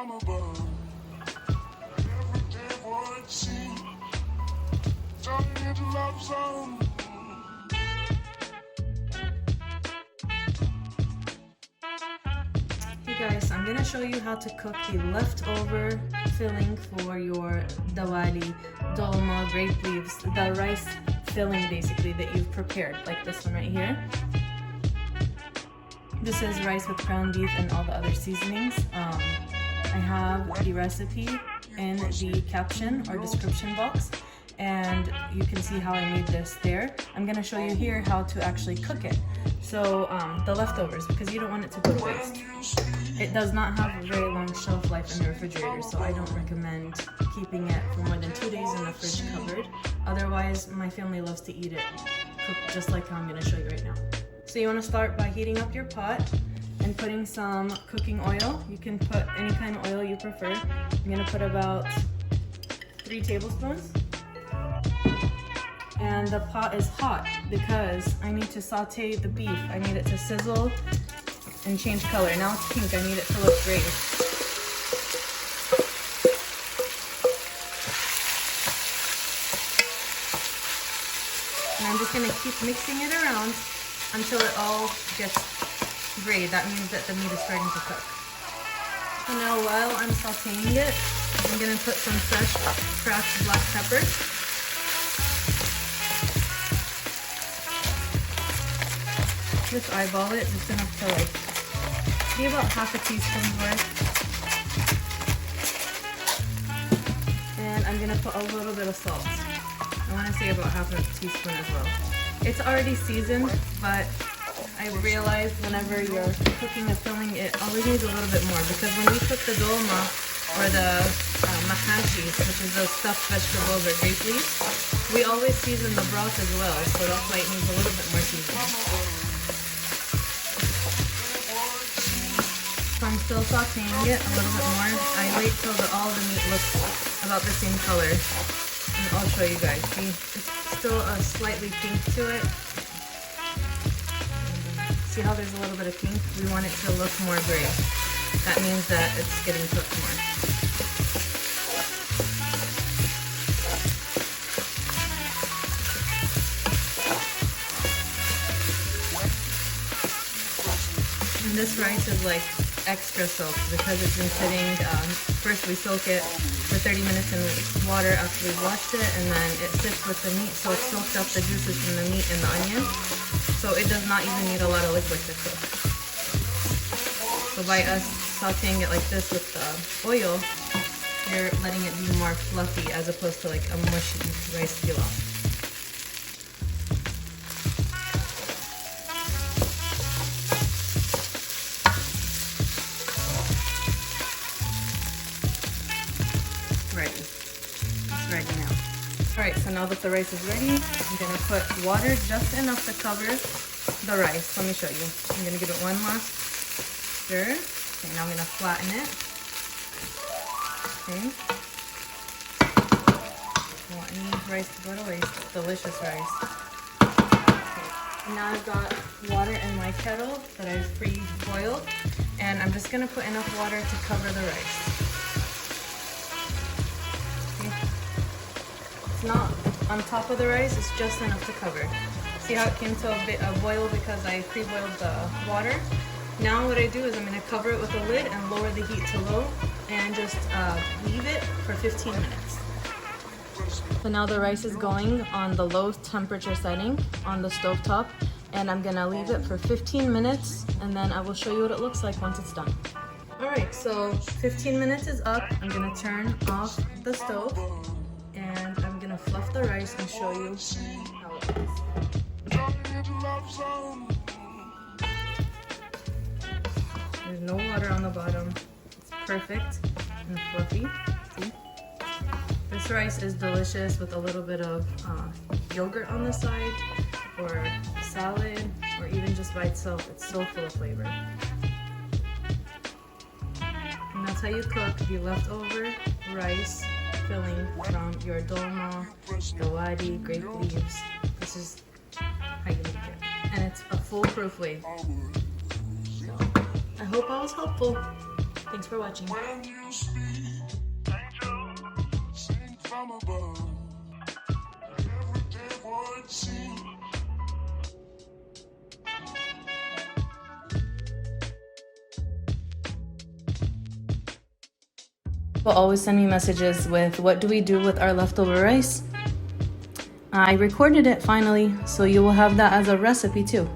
Hey guys, I'm gonna show you how to cook the leftover filling for your diwali, dolma, grape leaves, the rice filling basically that you've prepared, like this one right here. This is rice with ground beef and all the other seasonings. I have the recipe in the caption or description box, and you can see how I made this there. I'm gonna show you here how to actually cook it. So the leftovers, because you don't want it to go to waste. It does not have a very long shelf life in the refrigerator, so I don't recommend keeping it for more than 2 days in the fridge covered. Otherwise, my family loves to eat it cooked just like how I'm gonna show you right now. So you wanna start by heating up your pot and putting some cooking oil. You can put any kind of oil you prefer. I'm gonna put about 3 tablespoons. And the pot is hot because I need to saute the beef. I need it to sizzle and change color. Now it's pink, I need it to look great. And I'm just gonna keep mixing it around until it all gets gray. That means that the meat is starting to cook. So now while I'm sauteing it, I'm gonna put some fresh cracked black pepper. Just eyeball it, just enough to like be about half a teaspoon's worth. And I'm gonna put a little bit of salt. I want to say about half a teaspoon as well. It's already seasoned, but I realized whenever you're cooking a filling, it always needs a little bit more, because when we cook the dolma or the mahashis, which is those stuffed vegetables or grape leaves, we always season the broth as well, so that's why it needs a little bit more seasoning. So I'm still sauteing it a little bit more. I wait till all the meat looks about the same color, and I'll show you guys. See, it's still a slightly pink to it. See how there's a little bit of pink? We want it to look more gray. That means that it's getting cooked more. And this rice is like extra soaked because it's been sitting, first we soak it for 30 minutes in water after we've washed it, and then it sits with the meat, so it soaks up the juices from the meat and the onion. So it does not even need a lot of liquid to cook. So by us sauteing it like this with the oil, you're letting it be more fluffy as opposed to like a mushy rice pilaf. Ready now. Alright, so now that the rice is ready, I'm going to put water just enough to cover the rice. Let me show you. I'm going to give it one last stir. Okay, now I'm going to flatten it. Okay. Don't want any rice to go to waste. Delicious rice. Okay. Now I've got water in my kettle that I've pre-boiled, and I'm just going to put enough water to cover the rice. Not on top of the rice, it's just enough to cover. See how it came to a boil because I pre-boiled the water? Now what I do is I'm going to cover it with a lid and lower the heat to low and just leave it for 15 minutes. So now the rice is going on the low temperature setting on the stovetop, and I'm going to leave it for 15 minutes, and then I will show you what it looks like once it's done. Alright, so 15 minutes is up. I'm going to turn off the stove, and I'm gonna fluff the rice and show you how it is. There's no water on the bottom. It's perfect and fluffy. See? This rice is delicious with a little bit of yogurt on the side, or salad, or even just by itself. It's so full of flavor. And that's how you cook the leftover rice filling from your dolma, Lawry, grape leaves. This is how you make it. And it's a foolproof way. So, I hope I was helpful. Thanks for watching. When you speak, angel, sing from above. Everyday word seems. People always send me messages with, what do we do with our leftover rice? I recorded it finally, so you will have that as a recipe too.